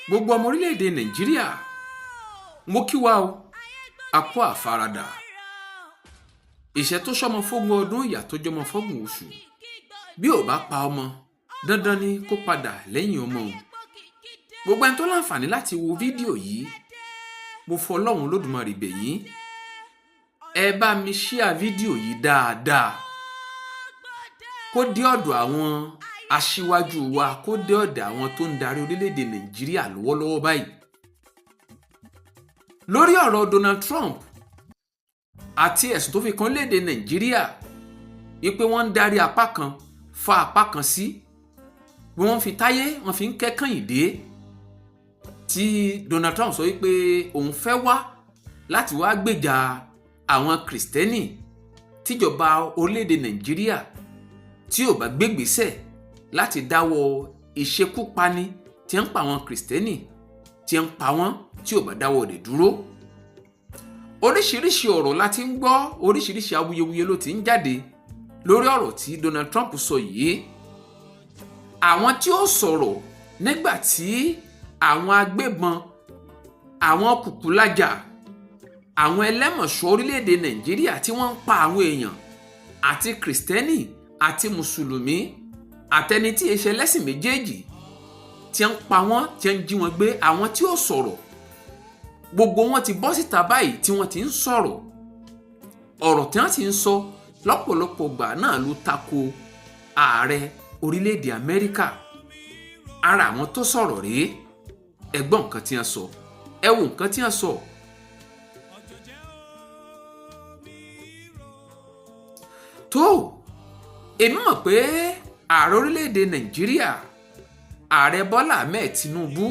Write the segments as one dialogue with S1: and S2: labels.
S1: gbogbo ọmọ orílẹ̀-èdè Nàìjíríà mo kí wa o a kú àfaradà ìṣẹ́ tó ṣọmọ fógun ọdún ìyà tó jọmọ fọ́gbọ̀n oṣù bí ò bá pa ọmọ dandan ni kó padà lẹ́yìn ọmọ o gbogbo ẹni tó láǹfààní láti wo fídíò yìí mo fọ Ọlọ́run Olódùmarè bẹ̀ yín ẹ bá mi ṣíà fídíò yìí dáadáa kó dé ọ̀dọ̀ àwọn aṣíwájú wa kó dé ọ̀dọ̀ àwọn tó ń darí orílẹ̀-èdè Nàìjíríà lọ́wọ́lọ́wọ́ báyìí lórí ọ̀rọ̀ Donald Trump àti ẹ̀sùn tó fi kan léde Nàìjíríà wípé wọ́n ń darí apá kan fa apá kan sí bí wọ́n fi táyé wọ́n fi ń kẹ́kànyìndé tí Donald Trump sọ wípé òun fẹ́ wá láti wá gbèjà àwọn Kristẹni tíjọba orílẹ̀-èdè Nàìjíríà tí ò bá gbégbèsẹ̀ láti dáwọ́ ìṣekúpani tí ń pa àwọn Kristẹni tí ń pa wọ́n tí ò bá dáwọ́ rẹ̀ dúró oríṣiríṣi ọ̀rọ̀ la ti ń gbọ́ oríṣiríṣi awuyewuye ló ti ń jáde lórí ọ̀rọ̀ tí Donald Trump sọ yìí àwọn tí ó sọ̀rọ̀ nígbà tí àwọn agbébọn àwọn kùkùlájà àwọn ẹlẹ́mọ̀ṣọ́ orílẹ̀-èdè Nàìjíríà tí wọ́n ń pa àwọn èèyàn àti Kristẹni àti Mùsùlùmí àtẹni tí èṣe lẹ́sìn méjèèjì tí ń pa wọ́n tí ń jí wọn gbé àwọn tí ó sọ̀rọ̀ gbogbo wọn ti bọ́ síta báyìí tí wọ́n ti ń sọ̀rọ̀ ọ̀rọ̀ tí wọ́n ti ń sọ lọ́pọ̀lọpọ̀ gbà náà ló tako ààrẹ orílẹ̀-èdè Amẹ́ríkà ara àwọn tó sọ̀rọ̀ rèé ẹ gbọ́ nǹkan tí wọ́n sọ ẹ wo nǹkan tí wọ́n sọ. tó èmi mọ̀ pé ààrẹ orílẹ̀-èdè Nàìjíríà ààrẹ Bọ́lá Ahmed Tinubu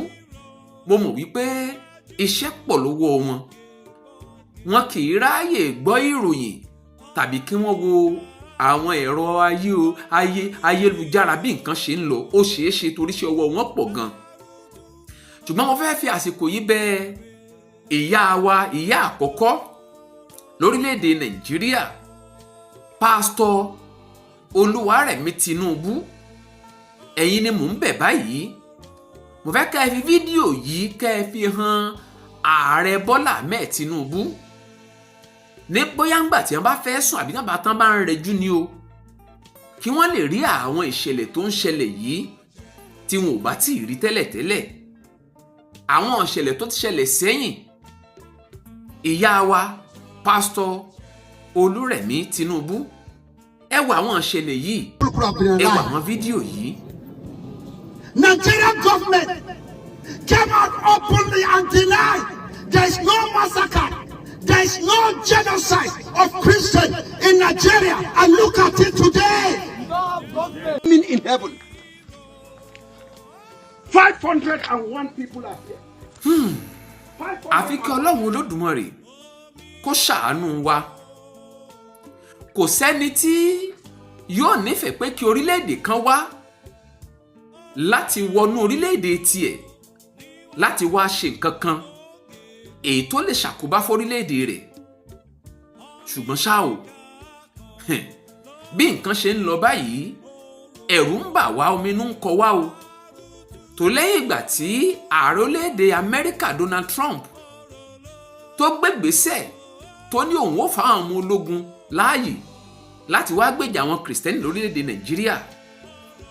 S1: mo mọ̀ wípé iṣẹ́ pọ̀ lọ́wọ́ wọn kì í ráàyè gbọ́ ìròyìn tàbí kí wọ́n wo àwọn ẹ̀rọ ayélujára bí nǹkan ṣe ń lọ ó ṣeé ṣe torí iṣẹ́ ọwọ́ wọn pọ̀ gan ṣùgbọ́n mo fẹ́ fi àsìkò yìí bẹ̀ ìyá wa ìyá àkọ́kọ́ lórílẹ̀‐èdè Nàìjíríà pásítọ̀ Olúwarẹ̀mí Tinubu ẹ̀yin ni mò ń bẹ̀ báyìí mo fẹ́ kẹ́ ẹ fi fídíò yìí kẹ́ ẹ fi hàn ààrẹ Bọ́lá Ahmed Tinubu ní bóyá ńgbà tí wọ́n bá fẹ́ sùn àbí náà bá tán bá ń rẹjú ni o kí wọ́n lè rí àwọn ìṣẹ̀lẹ̀ tó ń ṣẹlẹ̀ yìí tí wọn ò bá tí ì rí tẹ́lẹ̀tẹ́lẹ̀ àwọn ìṣẹ̀lẹ̀ tó ti ṣẹlẹ̀ sẹ́yìn ìyá wa pásítọ̀ Olúrẹ̀mí Tinubu ẹ wo àwọn ìṣẹ̀lẹ̀ yìí ẹ wo àwọn fídíò yìí.
S2: Nigerian government came out openly and denied there is no massacre, there is no genocide of Christians in Nigeria. And look at it today. In heaven, 501 people are here.
S1: Àfi kí Ọlọ́run Olódùmarè kó ṣàánú wa kò sẹ́ni tí yóò nífẹ̀ẹ́ pé kí orílẹ̀-èdè kan wá láti wọnú orílẹ̀-èdè tiẹ̀ láti wá ṣe nǹkan kan èyí tó lè ṣàkóbá fórílẹ̀-èdè rẹ̀ ṣùgbọ́n ṣá o bí nǹkan ṣe ń lọ báyìí ẹ̀rù ń bà wá ominú ń kọ wá o tó lẹ́yìn ìgbà tí ààrẹ orílẹ̀-èdè Amẹ́ríkà Donald Trump tó gbégbèsẹ̀ tó ní òun ó fáwọn ọmọ ológun láàyè láti wá gbèjà àwọn Kristẹni lórílẹ̀-èdè Nàìjíríà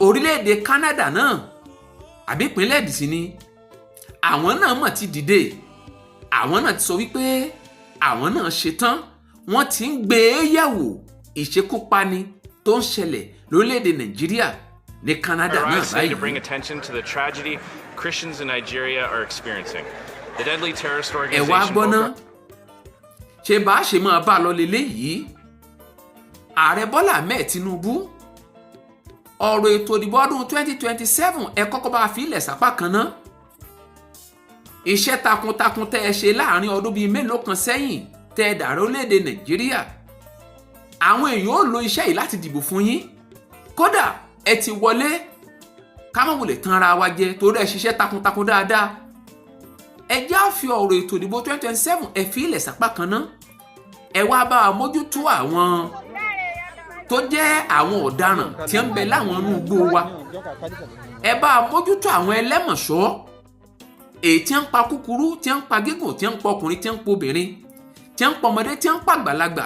S1: orílẹ̀-èdè Canada náà àbí ìpínlẹ̀ èdìsí ni àwọn náà mọ̀ ti dìde àwọn náà ti sọ wípé àwọn náà ṣetán wọ́n ti ń gbé e yẹ̀wò ìṣekúpani tó ń ṣẹlẹ̀ lórílẹ̀-èdè Nàìjíríà ní Canada náà báyìí.
S3: To bring attention to the tragedy Christians in Nigeria are experiencing. The deadly terrorist organization.
S1: ẹ wá gbọ́ ná ṣe bá a ṣe máa bá a lọ lélẹ́yìí ààrẹ Bọ́lá Ahmed Tinubu ọ̀rọ̀ ètò ìdìbò ọdún 2027 ẹ kọ́kọ́ bá fi ilẹ̀ sápá kan ná iṣẹ́ takuntakun tẹ́ ẹ ṣe láàrin ọdún bíi mélòó kan sẹ́yìn tẹ́ ẹ dàrú orílẹ̀-èdè Nàìjíríà àwọn èèyàn ò lo iṣẹ́ yìí láti dìbò fún yín kódà ẹ ti wọlé ká má wulẹ̀ tán ara wa jẹ torí ẹ ṣiṣẹ́ takuntakun dáadáa ẹ já fi ọ̀rọ̀ ètò ìdìbò 2027 ẹ fi ilẹ̀ sápá kan ná ẹ wá bá a mójútó àwọn tó jẹ́ àwọn ọ̀daràn tí ń bẹ láwọn inú igbó wa ẹ bá a mójútó àwọn ẹlẹ́mọ̀ṣọ́ èyí tí ń pa kúkúrú, tí ń pa gígùn, tí ń pa ọkùnrin, tí ń pa obìnrin, tí ń pa ọmọdé, tí ń pa àgbàlagbà,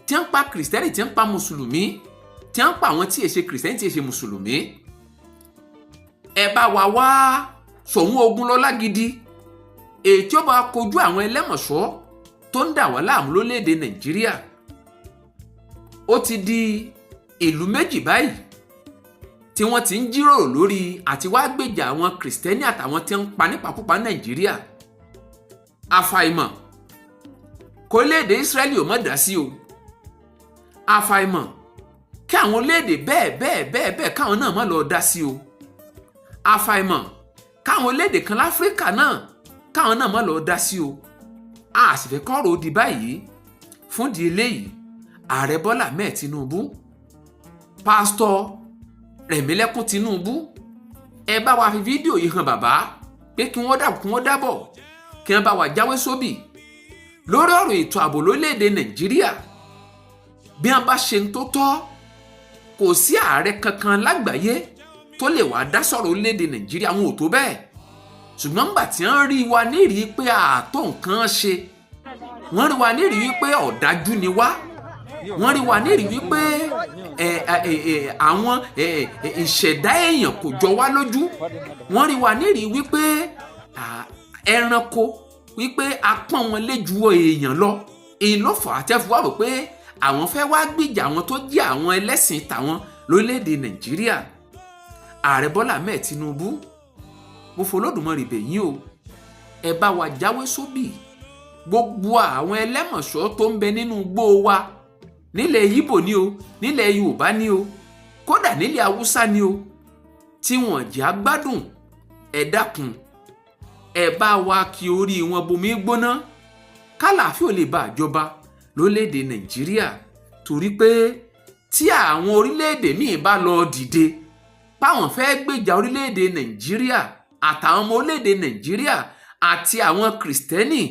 S1: tí ń pa kìrìsìtẹ́nì, tí ń pa mùsùlùmí, tí ń pa àwọn tí è ṣe kìrìsìtẹ́nì, tí è ṣe mùsùlùmí. Ẹ bá wa wá Ṣọ̀ún Ògúnlọlá gidi, èyí tí ó bá kojú àwọn ẹlẹ́mọ̀ṣọ́ tó ń dà wá láàmú lórílẹ̀‐èdè Nàìjíríà. Ó ti di ìlú méjì báyìí tí wọ́n ti ń jíròrò lórí àti wá gbèjà àwọn kìrìsìtẹ́nì àtàwọn tí ń pa nípakúpa Nàìjíríà. Àfàìmọ̀ kó orílẹ̀‐èdè Ísírẹ́lì ò mọ̀ dá sí o. Àfàìmọ̀ kí àwọn orílẹ̀‐èdè bẹ́ẹ̀ káwọn náà má lọ dá sí o. Àfàìmọ̀ káwọn orílẹ̀‐èdè kan láfíríkà náà káwọn náà má lọ dá sí o. A sì fẹ́ kọ́rọ̀ ó di báyìí. Fún di eléyìí, ààrẹ Bọ́lá Ahmed Tinubu, pásítọ̀ Rẹ̀mílẹ́kún Tinubu, ẹ bá wa fi fídíò yìí hàn bàbá pé kí wọ́n dábọ̀ kí wọ́n bá wa jáwé sóbì lórí ọ̀rọ̀ ètò ààbò lórílẹ̀‐èdè Nàìjíríà. Bí wọ́n bá ṣe ń tó tọ́, kò sí ààrẹ kankan lágbàáyé tó lè wá dá sọ̀rọ̀ orílẹ̀‐èdè Nàìjíríà, wọn ò tó bẹ́ẹ̀. Ṣùgbọ́n nígbà tí wọ́n rí wa nírìí pé ààtò nǹkan ṣe, wọ́n rí wa nírìí wípé ọ̀dájú ni wá, wọ́n rí wa nírìí wípé àwọn ìṣẹ̀dá èèyàn kò jọ wá lójú, wọ́n rí wa nírìí wípé ẹranko, wípé a pọ́n wọn lé ju èèyàn lọ. Èyí ló fà á tẹ́ fi wá rò pé àwọn fẹ́ wá gbìjà àwọn tó jẹ́ àwọn ẹlẹ́sìn tàwọn lórílẹ̀‐èdè Nàìjíríà. Ààrẹ Bọ́lá Ahmed Tinubu, mo fọlọ́dùmarè bẹ̀ yín o, ẹ bá wa jáwé sóbì. Gbogbo àwọn ẹlẹ́mọ̀ṣọ́ tó ń bẹ nínú igbó wa, nílẹ̀ Yíbò ni o, nílẹ̀ Yorùbá ni o, kódà nílẹ̀ Haúsá ni o, tí wọ́n jẹ́ agbádùn, ẹ dákun ẹ bá wa kí orí wọn bomi gbóná kálàáfíà ò lè bá àjọba lórílẹ̀‐èdè Nàìjíríà. Torí pé tí àwọn orílẹ̀‐èdè míì bá lọ dìde páwọn fẹ́ gbèjà orílẹ̀‐èdè Nàìjíríà àtàwọn ọmọ orílẹ̀‐èdè Nàìjíríà àti àwọn kìrìsìtẹ́nì,